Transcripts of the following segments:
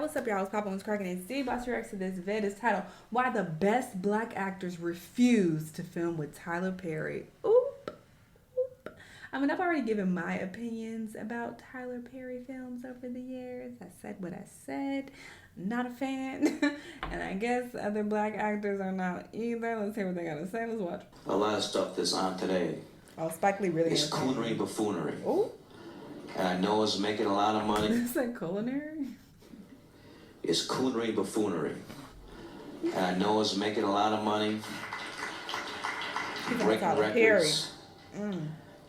what's up, y'all? It's Papa What's Cracking. And Steve about to react to this vid is titled Why the Best Black Actors Refuse to Film with Tyler Perry. Oop. I mean, I've already given my opinions about Tyler Perry films over the years. I said what I said. Not a fan. And I guess other black actors are not either. Let's hear what they gotta say. Let's watch. A lot of stuff that's on today. Oh, Spike Lee really is coonery buffoonery. Oh. And I know it's making a lot of money. Is that culinary? It's coonery buffoonery. And I know it's making a lot of money. Breaking records.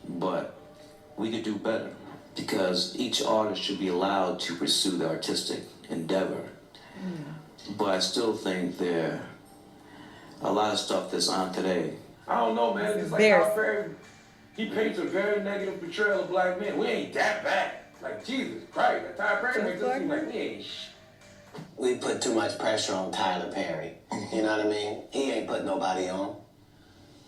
But we could do better. Because each artist should be allowed to pursue the artistic endeavor. But I still think there a lot of stuff that's on today. I don't know, man. It's like Tyler Perry, he paints a very negative portrayal of black men. We ain't that bad. Like, Jesus Christ. Like, Tyler Perry makes us seem like we ain't We put too much pressure on Tyler Perry. You know what I mean? He ain't put nobody on.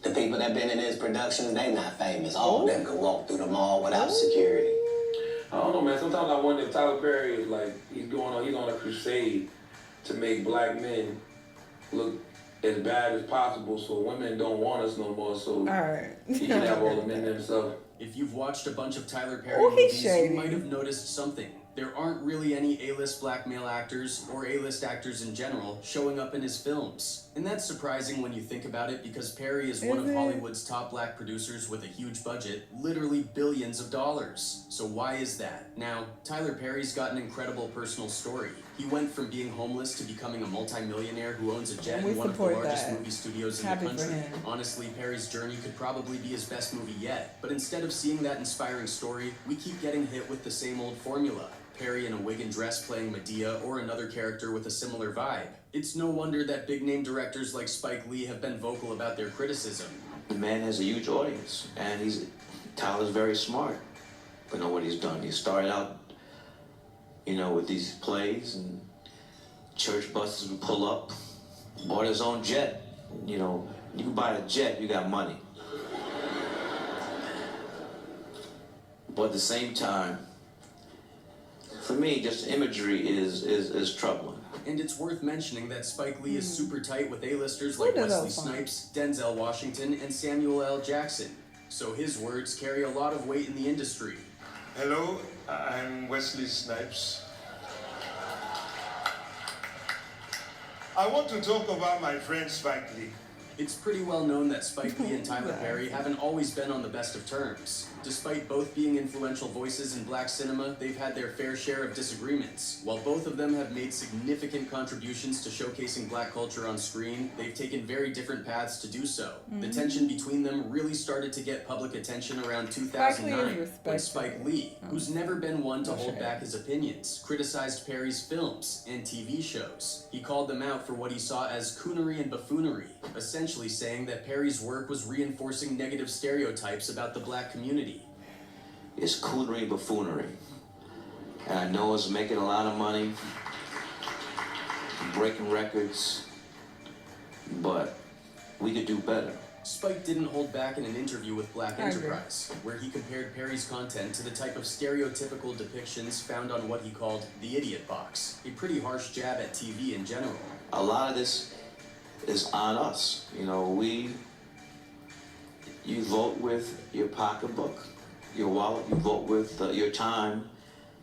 The people that been in his productions, they not famous. All of them can walk through the mall without security. I don't know, man. Sometimes I wonder if Tyler Perry is like, he's on a crusade to make black men look as bad as possible so women don't want us no more, so he can have all the men himself. If you've watched a bunch of Tyler Perry movies, you might have noticed something. There aren't really any A-list black male actors, or A-list actors in general, showing up in his films. And that's surprising when you think about it, because Perry is one of Hollywood's top black producers with a huge budget, literally billions of dollars. So why is that? Now, Tyler Perry's got an incredible personal story. He went from being homeless to becoming a multi-millionaire who owns a jet in one of the largest movie studios in the country. Honestly, Perry's journey could probably be his best movie yet. But instead of seeing that inspiring story, we keep getting hit with the same old formula. Perry in a wig and dress playing Medea or another character with a similar vibe. It's no wonder that big-name directors like Spike Lee have been vocal about their criticism. The man has a huge audience, and Tyler's very smart. But know what he's done. He started out, with these plays, and church buses would pull up, bought his own jet. You can buy a jet, you got money. But at the same time, for me, just imagery is troubling. And it's worth mentioning that Spike Lee is super tight with A-listers like Wesley Snipes, Denzel Washington, and Samuel L. Jackson. So his words carry a lot of weight in the industry. Hello, I'm Wesley Snipes. I want to talk about my friend Spike Lee. It's pretty well known that Spike Lee and Tyler Perry haven't always been on the best of terms. Despite both being influential voices in black cinema, they've had their fair share of disagreements. While both of them have made significant contributions to showcasing black culture on screen, they've taken very different paths to do so. The tension between them really started to get public attention around 2009, when Spike Lee, who's never been one to hold back his opinions, criticized Perry's films and TV shows. He called them out for what he saw as coonery and buffoonery, essentially saying that Perry's work was reinforcing negative stereotypes about the black community. It's coonery buffoonery. And I know it's making a lot of money, breaking records, but we could do better. Spike didn't hold back in an interview with Black Enterprise, where he compared Perry's content to the type of stereotypical depictions found on what he called the idiot box, a pretty harsh jab at TV in general. A lot of this is on us. You vote with your pocketbook, your wallet, you vote with your time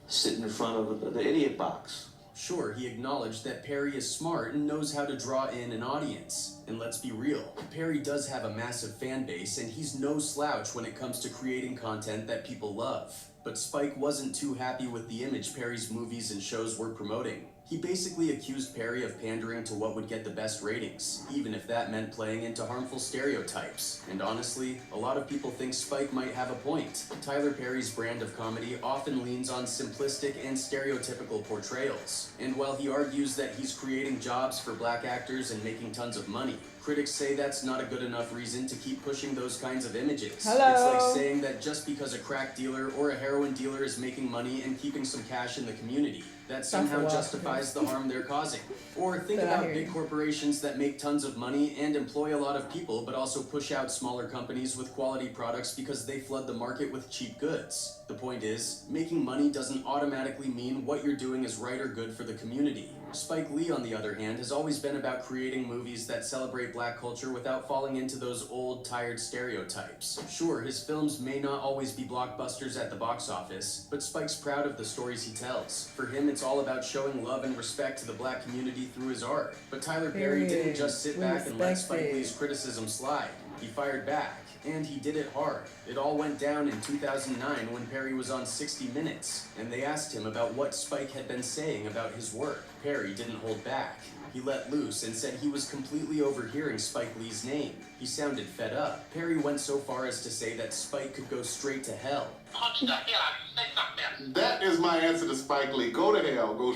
sitting in front of the idiot box. Sure, he acknowledged that Perry is smart and knows how to draw in an audience. And let's be real, Perry does have a massive fan base, and he's no slouch when it comes to creating content that people love. But Spike wasn't too happy with the image Perry's movies and shows were promoting. He basically accused Perry of pandering to what would get the best ratings, even if that meant playing into harmful stereotypes. And honestly, a lot of people think Spike might have a point. Tyler Perry's brand of comedy often leans on simplistic and stereotypical portrayals. And while he argues that he's creating jobs for black actors and making tons of money, critics say that's not a good enough reason to keep pushing those kinds of images. It's like saying that just because a crack dealer or a heroin dealer is making money and keeping some cash in the community, that somehow justifies the harm they're causing. Or think about big corporations that make tons of money and employ a lot of people, but also push out smaller companies with quality products because they flood the market with cheap goods. The point is, making money doesn't automatically mean what you're doing is right or good for the community. Spike Lee, on the other hand, has always been about creating movies that celebrate black culture without falling into those old, tired stereotypes. Sure, his films may not always be blockbusters at the box office, but Spike's proud of the stories he tells. For him, it's all about showing love and respect to the black community through his art. But Tyler Perry didn't just sit back and let Spike Lee's criticism slide. He fired back. And he did it hard. It all went down in 2009 when Perry was on 60 Minutes, and they asked him about what Spike had been saying about his work. Perry didn't hold back. He let loose and said he was completely overhearing Spike Lee's name. He sounded fed up. Perry went so far as to say that Spike could go straight to hell. Punch the hell out of you. Say something. That is my answer to Spike Lee. Go to hell.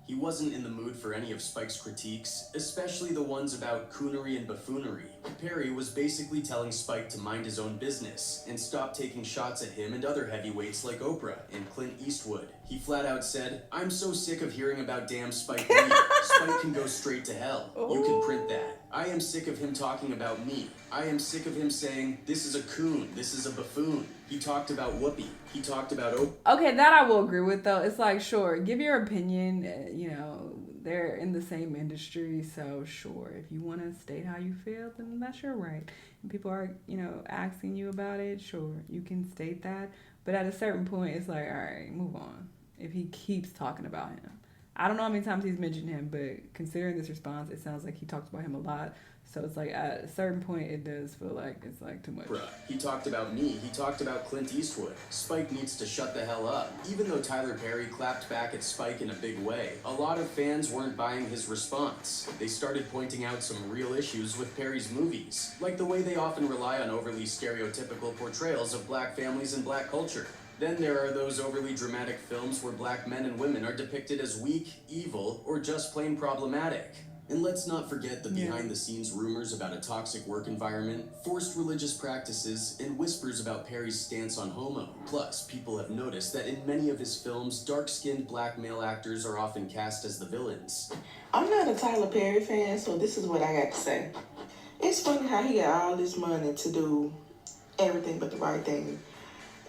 He wasn't in the mood for any of Spike's critiques, especially the ones about coonery and buffoonery. Perry was basically telling Spike to mind his own business and stop taking shots at him and other heavyweights like Oprah and Clint Eastwood. He flat out said, "I'm so sick of hearing about damn Spike Lee. Spike can go straight to hell. You can print that. I am sick of him talking about me. I am sick of him saying, this is a coon, this is a buffoon." He talked about Whoopi. He talked about Oprah. Okay, that I will agree with, though. It's like, sure, give your opinion. You know, they're in the same industry, so sure, if you want to state how you feel, then that's your right. And people are, you know, asking you about it, sure, you can state that. But at a certain point, it's like, all right, move on. If he keeps talking about him. I don't know how many times he's mentioned him, but considering this response, it sounds like he talks about him a lot. So it's like at a certain point, it does feel like it's like too much. He talked about me. He talked about Clint Eastwood. Spike needs to shut the hell up. Even though Tyler Perry clapped back at Spike in a big way, a lot of fans weren't buying his response. They started pointing out some real issues with Perry's movies, like the way they often rely on overly stereotypical portrayals of black families and black culture. Then there are those overly dramatic films where black men and women are depicted as weak, evil, or just plain problematic. And let's not forget the behind-the-scenes rumors about a toxic work environment, forced religious practices, and whispers about Perry's stance on homo. Plus, people have noticed that in many of his films, dark-skinned black male actors are often cast as the villains. I'm not a Tyler Perry fan, so this is what I got to say. It's funny how he got all this money to do everything but the right thing.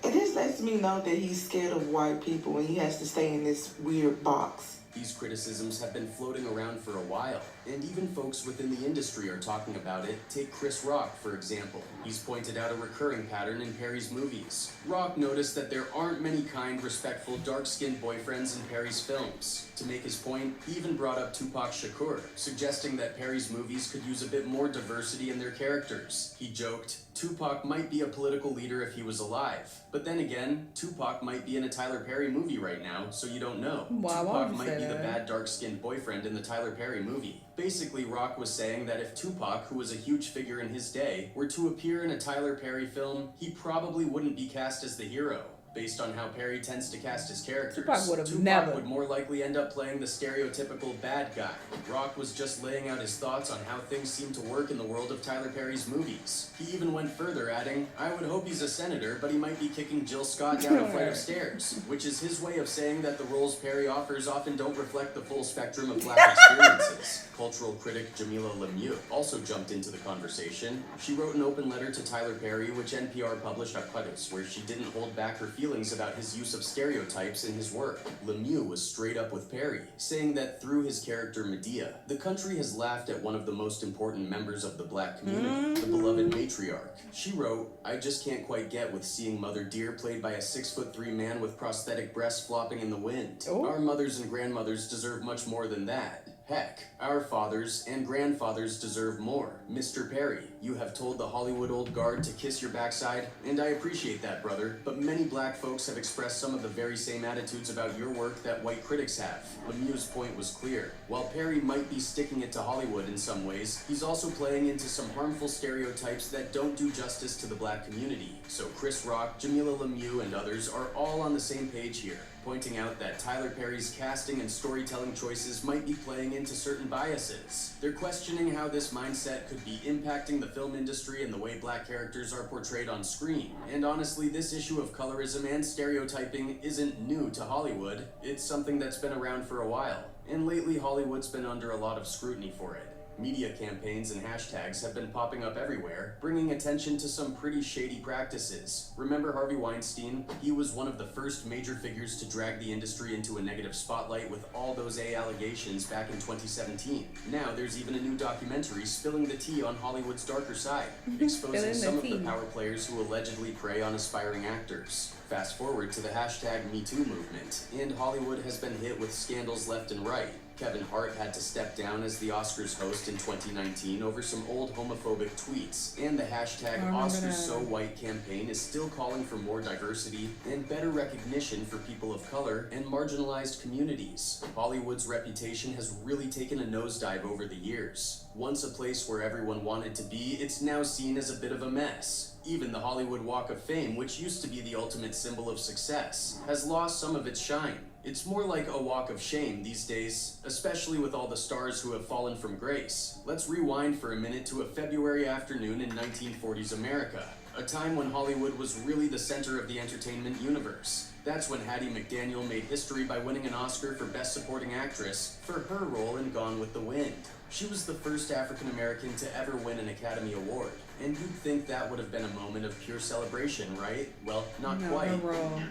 And this lets me know that he's scared of white people and he has to stay in this weird box. These criticisms have been floating around for a while, and even folks within the industry are talking about it. Take Chris Rock, for example. He's pointed out a recurring pattern in Perry's movies. Rock noticed that there aren't many kind, respectful, dark-skinned boyfriends in Perry's films. To make his point, he even brought up Tupac Shakur, suggesting that Perry's movies could use a bit more diversity in their characters. He joked, Tupac might be a political leader if he was alive. But then again, Tupac might be in a Tyler Perry movie right now, so you don't know. Tupac might be the bad dark-skinned boyfriend in the Tyler Perry movie. Basically, Rock was saying that if Tupac, who was a huge figure in his day, were to appear in a Tyler Perry film, he probably wouldn't be cast as the hero. Based on how Perry tends to cast his characters, Tupac would more likely end up playing the stereotypical bad guy. Rock was just laying out his thoughts on how things seem to work in the world of Tyler Perry's movies. He even went further, adding, I would hope he's a senator, but he might be kicking Jill Scott down a flight of stairs, which is his way of saying that the roles Perry offers often don't reflect the full spectrum of black experiences. Cultural critic Jamila Lemieux also jumped into the conversation. She wrote an open letter to Tyler Perry, which NPR published at Quedos, where she didn't hold back her feelings about his use of stereotypes in his work. Lemieux was straight up with Perry, saying that through his character Medea, the country has laughed at one of the most important members of the black community, the beloved matriarch. She wrote, I just can't quite get with seeing Mother Dear played by a 6'3" man with prosthetic breasts flopping in the wind. Our mothers and grandmothers deserve much more than that. Heck, our fathers and grandfathers deserve more. Mr. Perry, you have told the Hollywood old guard to kiss your backside, and I appreciate that, brother, but many black folks have expressed some of the very same attitudes about your work that white critics have. Lemieux's point was clear. While Perry might be sticking it to Hollywood in some ways, he's also playing into some harmful stereotypes that don't do justice to the black community. So Chris Rock, Jamila Lemieux, and others are all on the same page here. pointing out that Tyler Perry's casting and storytelling choices might be playing into certain biases. They're questioning how this mindset could be impacting the film industry and the way black characters are portrayed on screen. And honestly, this issue of colorism and stereotyping isn't new to Hollywood. It's something that's been around for a while. And lately, Hollywood's been under a lot of scrutiny for it. Media campaigns and hashtags have been popping up everywhere, bringing attention to some pretty shady practices. Remember Harvey Weinstein? He was one of the first major figures to drag the industry into a negative spotlight with all those allegations back in 2017. Now there's even a new documentary spilling the tea on Hollywood's darker side, exposing some of the power players who allegedly prey on aspiring actors. Fast forward to the hashtag MeToo movement, and Hollywood has been hit with scandals left and right. Kevin Hart had to step down as the Oscars host in 2019 over some old homophobic tweets, and the hashtag OscarsSoWhite campaign is still calling for more diversity and better recognition for people of color and marginalized communities. Hollywood's reputation has really taken a nosedive over the years. Once a place where everyone wanted to be, it's now seen as a bit of a mess. Even the Hollywood Walk of Fame, which used to be the ultimate symbol of success, has lost some of its shine. It's more like a walk of shame these days, especially with all the stars who have fallen from grace. Let's rewind for a minute to a February afternoon in 1940s America, a time when Hollywood was really the center of the entertainment universe. That's when Hattie McDaniel made history by winning an Oscar for Best Supporting Actress for her role in Gone with the Wind. She was the first African American to ever win an Academy Award, and you'd think that would have been a moment of pure celebration, right? Well, not quite.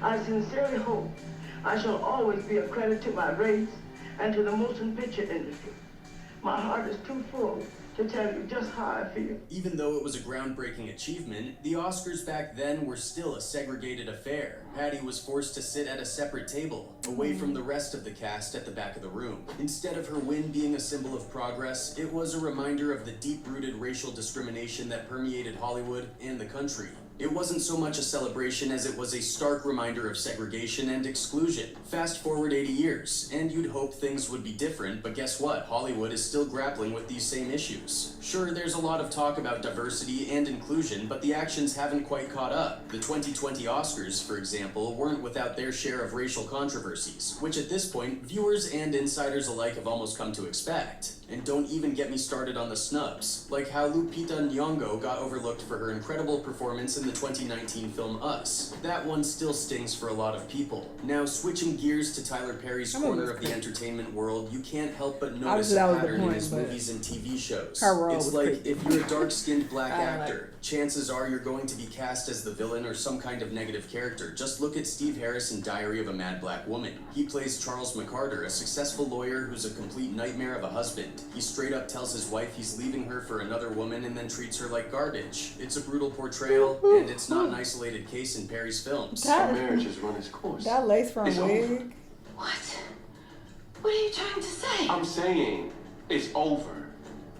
I sincerely hope I shall always be a credit to my race and to the motion picture industry. My heart is too full to tell you just how I feel. Even though it was a groundbreaking achievement, the Oscars back then were still a segregated affair. Hattie was forced to sit at a separate table, away from the rest of the cast at the back of the room. Instead of her win being a symbol of progress, it was a reminder of the deep-rooted racial discrimination that permeated Hollywood and the country. It wasn't so much a celebration as it was a stark reminder of segregation and exclusion. Fast forward 80 years, and you'd hope things would be different, but guess what? Hollywood is still grappling with these same issues. Sure, there's a lot of talk about diversity and inclusion, but the actions haven't quite caught up. The 2020 Oscars, for example, weren't without their share of racial controversies, which at this point, viewers and insiders alike have almost come to expect. And don't even get me started on the snubs, like how Lupita Nyong'o got overlooked for her incredible performance in the 2019 film Us. That one still stings for a lot of people. Now, switching gears to Tyler Perry's corner of the entertainment world, you can't help but notice a pattern in his movies and TV shows. It's like, if you're a dark-skinned black actor, chances are you're going to be cast as the villain or some kind of negative character. Just look at Steve Harris in Diary of a Mad Black Woman. He plays Charles McCarter, a successful lawyer who's a complete nightmare of a husband. He straight up tells his wife he's leaving her for another woman and then treats her like garbage. It's a brutal portrayal, and it's not an isolated case in Perry's films. Our marriage has run its course. That lace front wig. What? What are you trying to say? I'm saying it's over.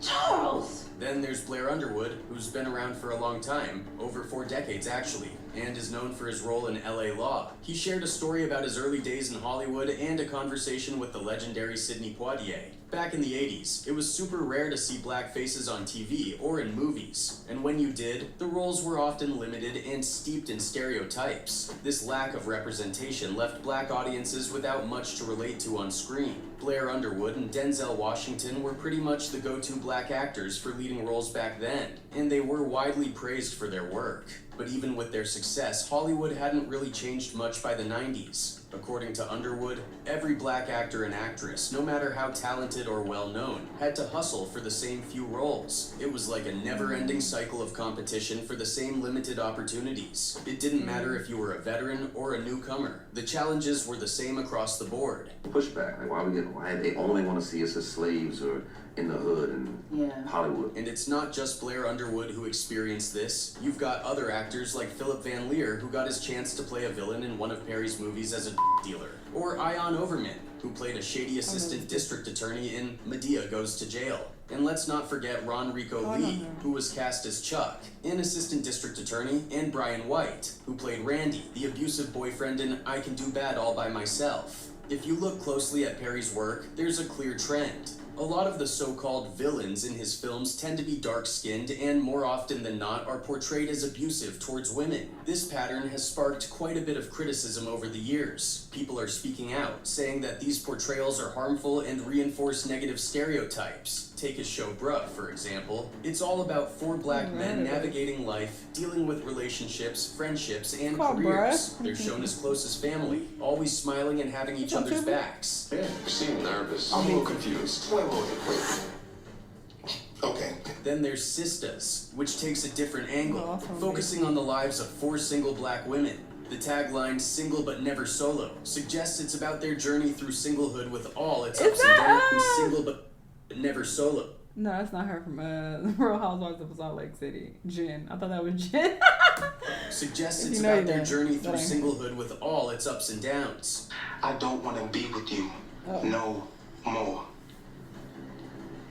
Charles! Then there's Blair Underwood, who's been around for a long time, over 4 decades actually, and is known for his role in LA Law. He shared a story about his early days in Hollywood and a conversation with the legendary Sidney Poitier. Back in the 80s, it was super rare to see black faces on TV or in movies, and when you did, the roles were often limited and steeped in stereotypes. This lack of representation left black audiences without much to relate to on screen. Blair Underwood and Denzel Washington were pretty much the go-to black actors for leading roles back then, and they were widely praised for their work. But even with their success, Hollywood hadn't really changed much by the 90s. According to Underwood, every black actor and actress, no matter how talented or well-known, had to hustle for the same few roles. It was like a never-ending cycle of competition for the same limited opportunities. It didn't matter if you were a veteran or a newcomer. The challenges were the same across the board. Pushback, like why they only want to see us as slaves or in the hood and Hollywood. And it's not just Blair Underwood who experienced this. You've got other actors like Philip Van Leer, who got his chance to play a villain in one of Perry's movies as a dealer. Or Ion Overman, who played a shady assistant district attorney in Medea Goes to Jail. And let's not forget Ron Rico Lee, who was cast as Chuck, an assistant district attorney, and Brian White, who played Randy, the abusive boyfriend in I Can Do Bad All by Myself. If you look closely at Perry's work, there's a clear trend. A lot of the so-called villains in his films tend to be dark-skinned and more often than not are portrayed as abusive towards women. This pattern has sparked quite a bit of criticism over the years. People are speaking out, saying that these portrayals are harmful and reinforce negative stereotypes. Take his show Bruh, for example. It's all about four black men navigating life, dealing with relationships, friendships, and careers. They're shown as close as family, always smiling and having each other's backs. Yeah, you seem nervous. I'm a little confused. Wait. Okay. Then there's Sistas, which takes a different angle, focusing on the lives of four single black women. The tagline, "Single but never solo," suggests it's about their journey through singlehood with all its ups and downs, single but never solo. No, that's not her from Real Housewives of Salt Lake City. Jen. I thought that was Jen. Suggests it's about their journey through singlehood with all its ups and downs. I don't want to be with you no more.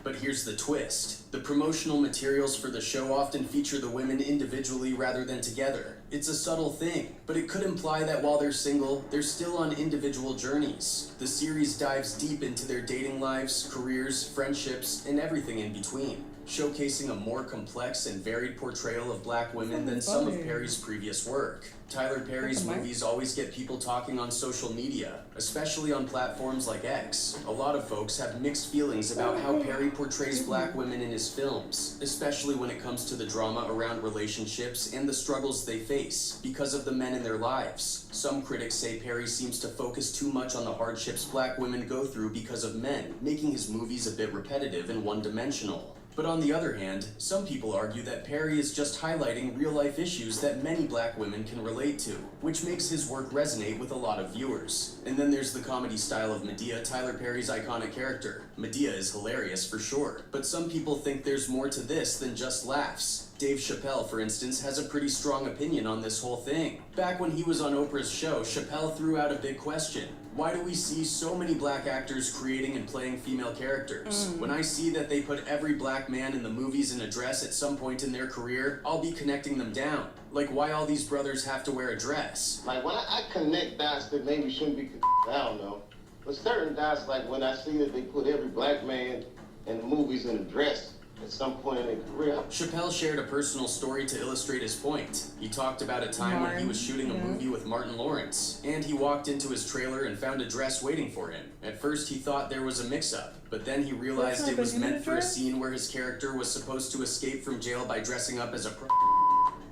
But here's the twist. The promotional materials for the show often feature the women individually rather than together. It's a subtle thing, but it could imply that while they're single, they're still on individual journeys. The series dives deep into their dating lives, careers, friendships, and everything in between, showcasing a more complex and varied portrayal of black women than some of Perry's previous work. Tyler Perry's movies always get people talking on social media, especially on platforms like X. A lot of folks have mixed feelings about how Perry portrays black women in his films, especially when it comes to the drama around relationships and the struggles they face because of the men in their lives. Some critics say Perry seems to focus too much on the hardships black women go through because of men, making his movies a bit repetitive and one-dimensional. But on the other hand, some people argue that Perry is just highlighting real-life issues that many black women can relate to, which makes his work resonate with a lot of viewers. And then there's the comedy style of Medea, Tyler Perry's iconic character. Medea is hilarious for sure, but some people think there's more to this than just laughs. Dave Chappelle, for instance, has a pretty strong opinion on this whole thing. Back when he was on Oprah's show, Chappelle threw out a big question. Why do we see so many black actors creating and playing female characters? When I see that they put every black man in the movies in a dress at some point in their career, I'll be connecting them down. Like, why all these brothers have to wear a dress? Like, when I connect dots that maybe shouldn't be, I don't know. But certain dots, like when I see that they put every black man in the movies in a dress at some point in their career. Chappelle shared a personal story to illustrate his point. He talked about a time when he was shooting a movie with Martin Lawrence, and he walked into his trailer and found a dress waiting for him. At first he thought there was a mix-up, but then he realized it was meant for a scene where his character was supposed to escape from jail by dressing up as a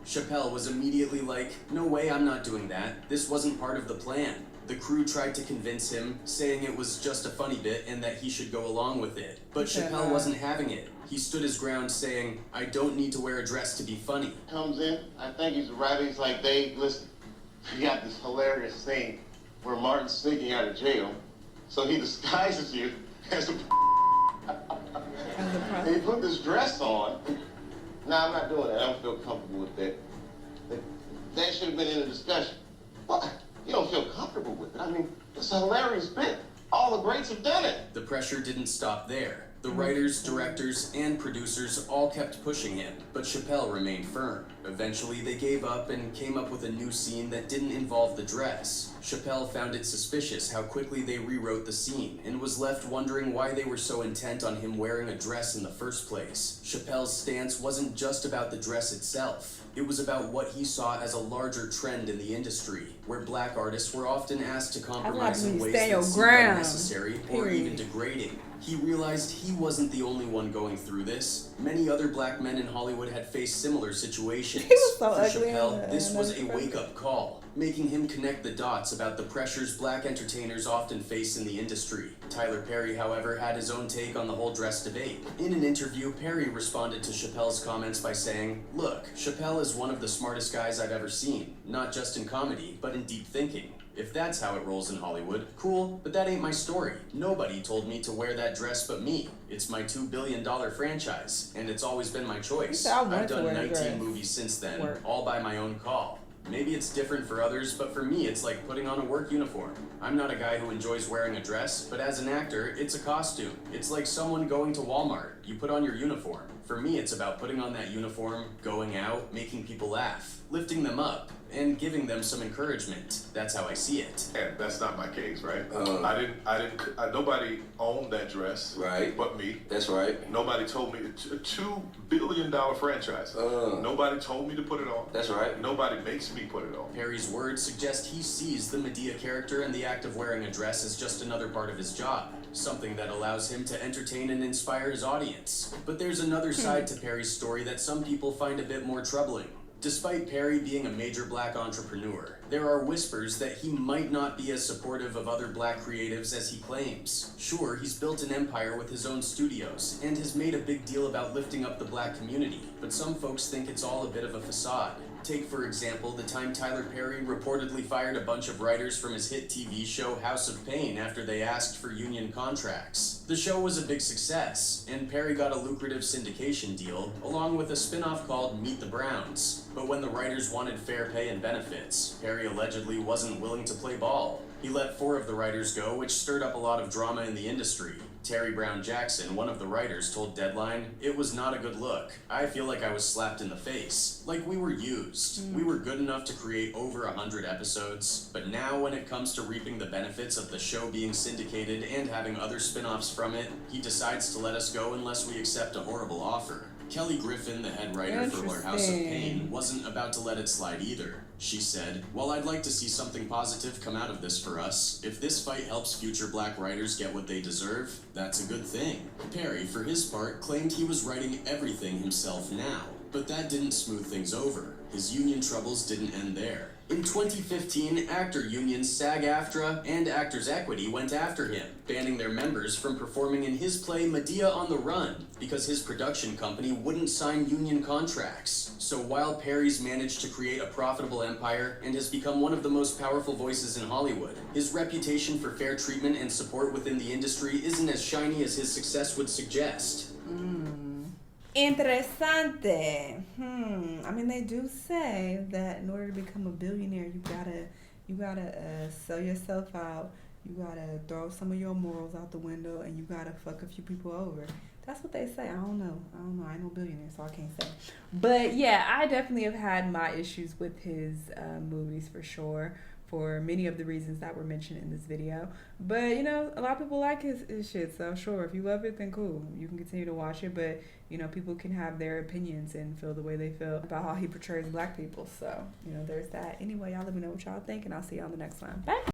Chappelle was immediately like, "No way, I'm not doing that. This wasn't part of the plan." The crew tried to convince him, saying it was just a funny bit and that he should go along with it. But Chappelle wasn't having it. He stood his ground saying, "I don't need to wear a dress to be funny." Comes in, I think he's right, he's like, Dave, listen, you got this hilarious scene where Martin's sneaking out of jail, so he disguises you as a and he put this dress on. No, I'm not doing that. I don't feel comfortable with that. That should have been in the discussion. What? You don't feel comfortable with it? I mean, it's a hilarious bit. All the greats have done it. The pressure didn't stop there. The writers, directors, and producers all kept pushing him, but Chappelle remained firm. Eventually, they gave up and came up with a new scene that didn't involve the dress. Chappelle found it suspicious how quickly they rewrote the scene and was left wondering why they were so intent on him wearing a dress in the first place. Chappelle's stance wasn't just about the dress itself. It was about what he saw as a larger trend in the industry, where black artists were often asked to compromise in ways that seemed unnecessary or even degrading. He realized he wasn't the only one going through this. Many other black men in Hollywood had faced similar situations. For Chappelle, this was a wake-up call, making him connect the dots about the pressures black entertainers often face in the industry. Tyler Perry, however, had his own take on the whole dress debate. In an interview, Perry responded to Chappelle's comments by saying, "Look, Chappelle is one of the smartest guys I've ever seen, not just in comedy, but in deep thinking. If that's how it rolls in Hollywood, cool, but that ain't my story. Nobody told me to wear that dress but me. It's my $2 billion franchise, and it's always been my choice. I've done 19 movies since then, all by my own call. Maybe it's different for others, but for me, it's like putting on a work uniform. I'm not a guy who enjoys wearing a dress, but as an actor, it's a costume. It's like someone going to Walmart. You put on your uniform. For me, it's about putting on that uniform, going out, making people laugh, lifting them up, and giving them some encouragement. That's how I see it. And that's not my case, right? Nobody owned that dress. Right. But me. That's right. Nobody told me, a $2 billion franchise. Nobody told me to put it on. That's right. Nobody makes me put it on. Perry's words suggest he sees the Medea character and the act of wearing a dress as just another part of his job, something that allows him to entertain and inspire his audience. But there's another side to Perry's story that some people find a bit more troubling. Despite Perry being a major black entrepreneur, there are whispers that he might not be as supportive of other black creatives as he claims. Sure, he's built an empire with his own studios, and has made a big deal about lifting up the black community, but some folks think it's all a bit of a facade. Take, for example, the time Tyler Perry reportedly fired a bunch of writers from his hit TV show House of Pain after they asked for union contracts. The show was a big success, and Perry got a lucrative syndication deal, along with a spin-off called Meet the Browns. But when the writers wanted fair pay and benefits, Perry allegedly wasn't willing to play ball. He let 4 of the writers go, which stirred up a lot of drama in the industry. Terry Brown Jackson, one of the writers, told Deadline, "It was not a good look. I feel like I was slapped in the face. Like we were used. We were good enough to create over 100 episodes, but now when it comes to reaping the benefits of the show being syndicated and having other spin-offs from it, he decides to let us go unless we accept a horrible offer." Kelly Griffin, the head writer for House of Pain, wasn't about to let it slide either. She said, "While I'd like to see something positive come out of this for us, if this fight helps future black writers get what they deserve, that's a good thing." Perry, for his part, claimed he was writing everything himself now, but that didn't smooth things over. His union troubles didn't end there. In 2015, actor unions SAG-AFTRA and Actors Equity went after him, banning their members from performing in his play Medea on the Run because his production company wouldn't sign union contracts. So while Perry's managed to create a profitable empire and has become one of the most powerful voices in Hollywood, his reputation for fair treatment and support within the industry isn't as shiny as his success would suggest. Interesante. I mean, they do say that in order to become a billionaire, you gotta sell yourself out. You gotta throw some of your morals out the window, and you gotta fuck a few people over. That's what they say. I don't know. I ain't no billionaire, so I can't say. But yeah, I definitely have had my issues with his movies for sure, for many of the reasons that were mentioned in this video. But, you know, a lot of people like his shit, so sure, if you love it, then cool. You can continue to watch it, but, you know, people can have their opinions and feel the way they feel about how he portrays black people. So, you know, there's that. Anyway, y'all let me know what y'all think, and I'll see you on the next one. Bye!